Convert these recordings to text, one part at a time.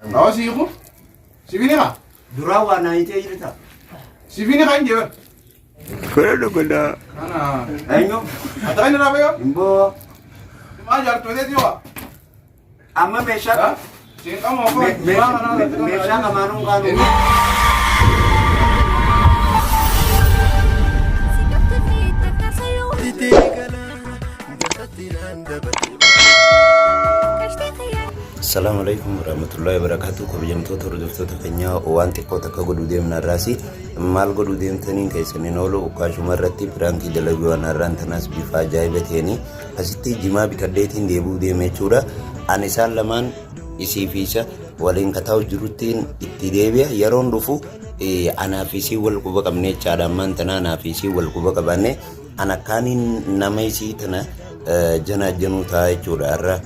Nawa siku? Sibini ka? Durawa na ite jirta. Sibini ka inje? Kada. Kana. Ayo. Atay na ba yo? Imbo. Ma jar to de diwa. Amma mesha. Sing ka mo ko. Mesha ka manong kanu. Assalamualaikum warahmatullahi wabarakatuh. Kabajamtoota hordoftoota keenya waan xiqqoo takka godhuu deemna irraasi maal godhuu deemtaniin keessaniin oolu ukaashuma irratti piraankii dalaguu waan har'aan tanas bifa ajaa'iba ta'een asitti jimaa bitadheetiin deebuu deeme jechuudha. Ani isaan lamaan isii fi isa waliin kataa'u jiruttiin itti deebi'a yeroon dhufu anaa fi isii wal quba qabnee jechaadha. Ammaan tana anaa fi isii wal quba qabanne ana kaaniin nama isii tana janaajjanuu ta'a jechuudha har'a.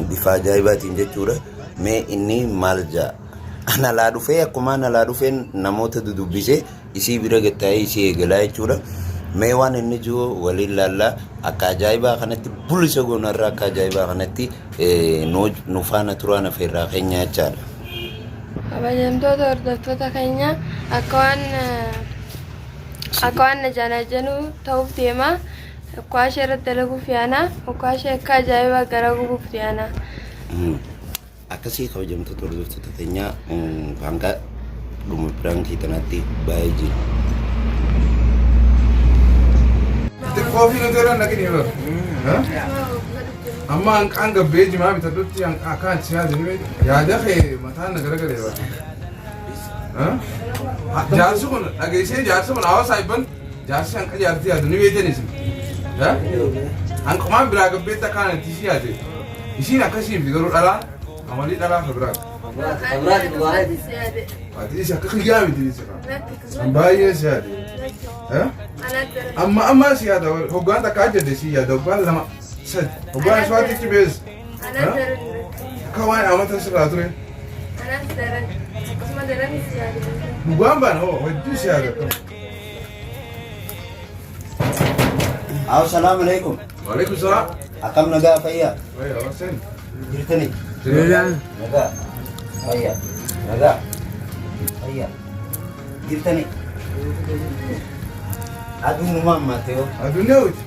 Bifa ajaa'ibaatiin jechuudha. Mee inni maal jaa ana laa dhufee akkuma ana laa dhufeen namoota dudubbisee isii bira gattaa'ee isii eegalaa jechuudha. Mee waan inni jiru waliin laallaa akka ajaa'ibaa kanatti bulisa goonarraa akka ajaa'ibaa kanatti nu faana turaan afeerraa keenya jechaadha. Kabajamtoota hordoftoota keenya akka waan na janaajjanuu ta'uuf deema. Ukaashee irratti dalaguuf yaana ukaashee akka ajaa'ibaa gara gubuuf yaana. Akkasii kabajamtoota hordoftoota keenya hanga dhuma piraankii kanatti baay'ee jiru. Kofi na tera nagini yo. Amma an gabbe jimaa bitadhutti akka achiyaa jirme yaada kee mataan na garagare yo. Jaarsi kun dhageessee jaarsi kun hawaasa ibban jaarsi hanqa jaartii yaadu ni beektanis. An kumaan biraa gabbeetta kaanatti isii yaade isiin akkasiin fi garuu dhalaan amalii dhalaa fa biraa. Ati isi akka kiyyaa miti isi kaa. An baay'ee si yaade. Amma si yaada hoggaan takka ajjadde si yaada hoggaan lama sadi hoggaan iswaatichi bees. Akka waan amata sirraa ture. Hoggaan baana hoo hedduu si yaada. Assalamualaikum. Waalaikumsalam. Akam naga fayya. Waya wasen. Jirtani. Naga. Fayya. Naga. Fayya. Jirtani. Aduh mama Teo. Aduh neut.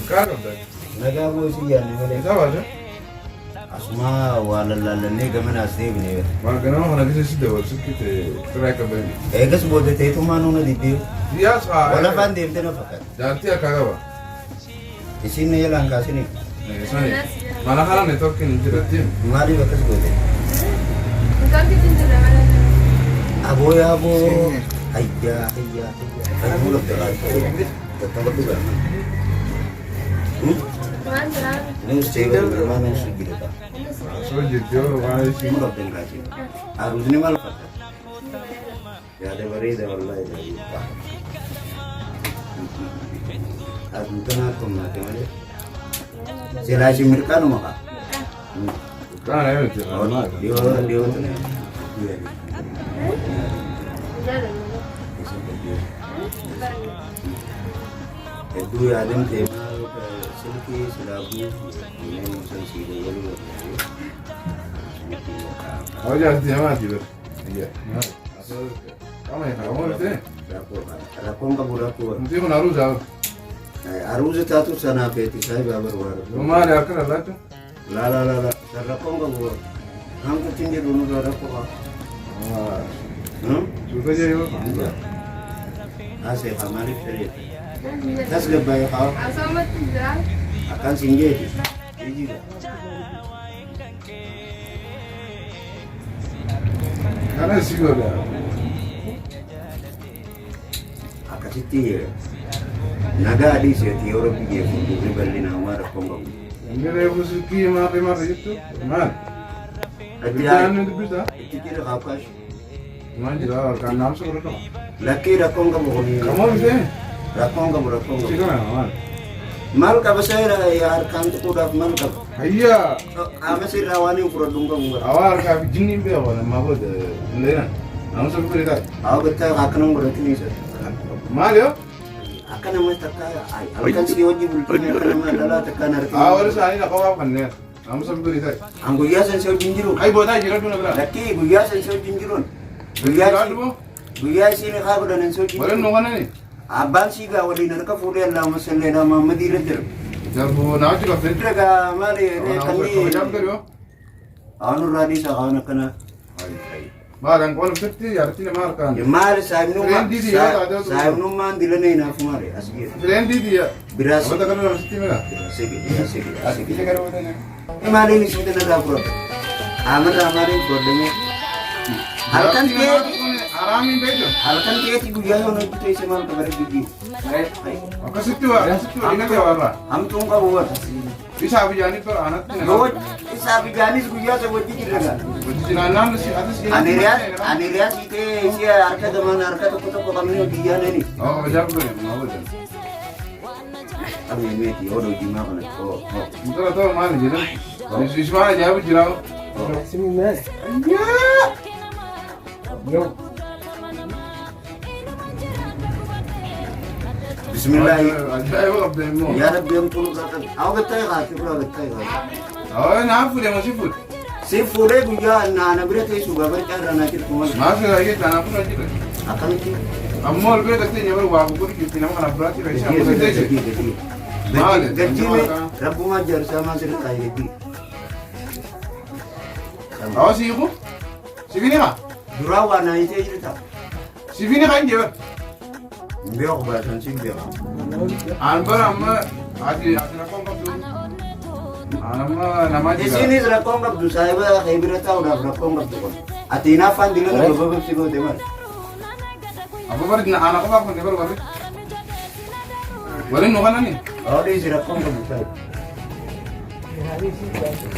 Karo dah. Naga bosi ya ni boleh. Apa aja? Asma walallalane gamana save ni. Margana mana kisah sih dah wasuk kita try kabel. Egas bodoh Teo tu mana una di Iya sah. Wala fan dem tena fakat. Janti ya kagak. Di sini ya langkah sini. Sini. Mana kalau network ini jadi. Mari bakas bodoh. Bukan kita tidak mana. Abo ya abo. Ayya. Ayo lo terang. Tetap juga. Mana? Ini stable bermana segi depan. So jadi orang ini Semua tengah sini. Harus ini malu fakat. Ya ada berita wallahi dari Pak. Aku kena kemana kemana. Selasi mereka maka. kan ayo itu. Dia tu ni. Itu ada yang tema silki silabu ini musim silabu. Oh jadi mati ber. Iya. Kamu yang kamu itu. Rakon kaburaku. Nanti pun harus jauh. Arus itu sana peti saya baru. Rumah ada akar lah tu. La. Rakon kabur. Angku tinggi dulu rakon. Sudah jadi apa? Asal hamari seri. Tas lebay kau Asal tidak. akan singgih. Ini Karena sih gue dah. akan siti. Naga di sini orang pergi untuk beli nama rakon kabur. Ini ada musiki mah itu. Mana? Jangan itu bisa. Kira apa? Mana juga kan nama seberapa? Laki rakon kabur ni. Kamu bisa? Rakon kabur. Sih kan mana? Mal kabur saya ya kan tu dah mal kabur. Iya. Ama sih rawani produk kabur. Awal kami jenis be awal nama apa deh? Lena. Nama seberapa itu? Aku betul akan berarti ni sah. Mana yo? Akan nama takkan. Akan sih wajib bulutnya akan nama adalah tekan arti. Awal saya nak kau apa nih? Kamu sampai beri tay. Angguya sensor jinjiru. Ay botai jira dulu bra. Laki guya sensor jinjirun. Jira dulu. Guya sini kago dan sensor Boleh jinjiru. nungan ni. Abang sih gak wali nerka fude Allah masallina Muhammad iredir. Jarbu na juga fit. Traga mali ne Kami jam kami. kero. Anu radi sa kauna kana. Balang kon fitti yarti na mar kan. Mal sahib nu Friend di dia, ada tu. sahib nu man dilane na fumare asgir. Friend di dia. Biras. Apa tak kena fitti mera? Segi. Kita karo ni. Mali ni sida na gapro. Amar amari godemu. Halkan ke Aramin bejo. halkan ke ti guya hono kita isemal ka bari gigi. Apa situ wa? Situ ini dia apa? Am tum ka buat. Bisa bijani per anak ni. Gawat isa bijanis guya sa wajib kiraga. Biji nanan si atas ni. Anirias ite sia arka zaman arka to kami no dia ni. Oh, bajar ko ni. Mau bajar. Kami meti odo jima kana ko. Itu tu mana jadi? Isma jawab jirau. Bismillah. Ajaib abdul mo. Ya Rabbi am tulu kata. Aw gatai ka ti pura gatai ka. Oh, na fu dia masih fu. Si fure guya na bire te suga bar ka rana ki kumal. Masih lagi tanah pun lagi. Akan ki. Amol be kate nyabar wa bu ki tina mana berarti raisa. Apa sih? Gaji me Rabbu majar sama sir kai gaji. Oh, si ibu. Si bini ka? Durawa na ite ita. Si bini ka nje. Mbeo ko ba san sing mbeo. Anbar amma ati na kon ka tu. Anamma nama Di sini sira kong abdu sahiba kay bira ta udah bra kong abdu kon. Atina fan dilan na babab sigo demar. Apa bar na anak ko ba kon debar bar. Wala no kana ni. Oh di sira kong abdu sai.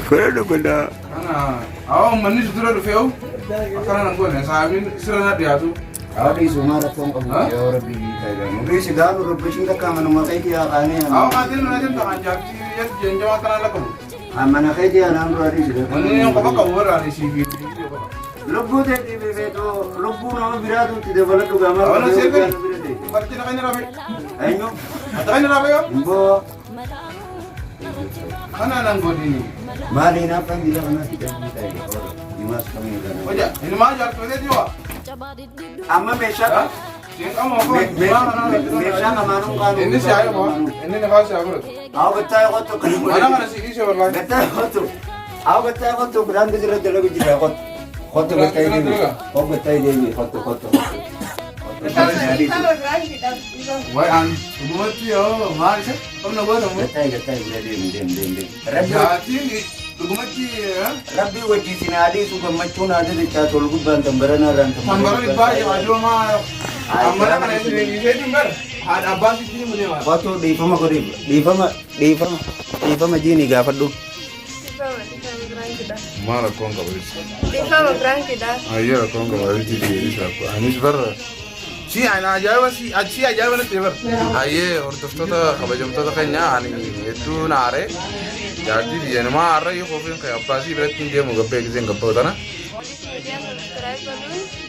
Kaya ganda. Kana aw manni sutura do feu. Kana nang gole sabi sira na dia tu. Oh di sumara kong abdu ya rabbi kai ga. Mbi sigano rabbi singa kama no makai dia kane. Aw kadin na din ta anjak si ya jenjawa kana la ko. Amana kai dia nan ro di sira. Manni yung ko ka wala ni si bi. Lubbu de di bebe to lubbu no biradu ti de bala to gamar. Ano sebe? Parti na kanya rabi. Ayno. Ata kanya rabi yo. Mbo Kana nang godini. mali na pan dila kana kita kai. Dimas kami kana. Oja, ini mah jar pede jiwa. Amma mesha Ha? Sing kamu ko. mesha na manung kanu. Ini si ayo mo. Ini ne kasi agro. Aw betai ko to kan. Mana kana si isi wala. Betai ko to. Aw betai ko to brand jira jala ko jira ko. Ko to betai ni. Ko betai ni ko to. Wai an, umati yo, mari se. Kamu na bodo mo. Betai dem. Jati ni umati ya. Rabbi wajhi sinadi suka macuna da ta to lugudan tambarana ran Tambara ni ba ya ajo ma. Amara kana ni ni bar. Ada abas ini mo ma. Wato di fama jini ga faddu. Mara konga wis. Difama tranquila. Ayer konga wis di isa ko. Anis bar. Si ana ajawa si achi ajawa na tebar. Aye और दोस्तों तो खबर जमता तो कहीं ना आने itu nare. Jadi dia nama arah yo kofin kayak apa sih berarti dia mau gapek sih gapek tanah. Dia subscribe dulu.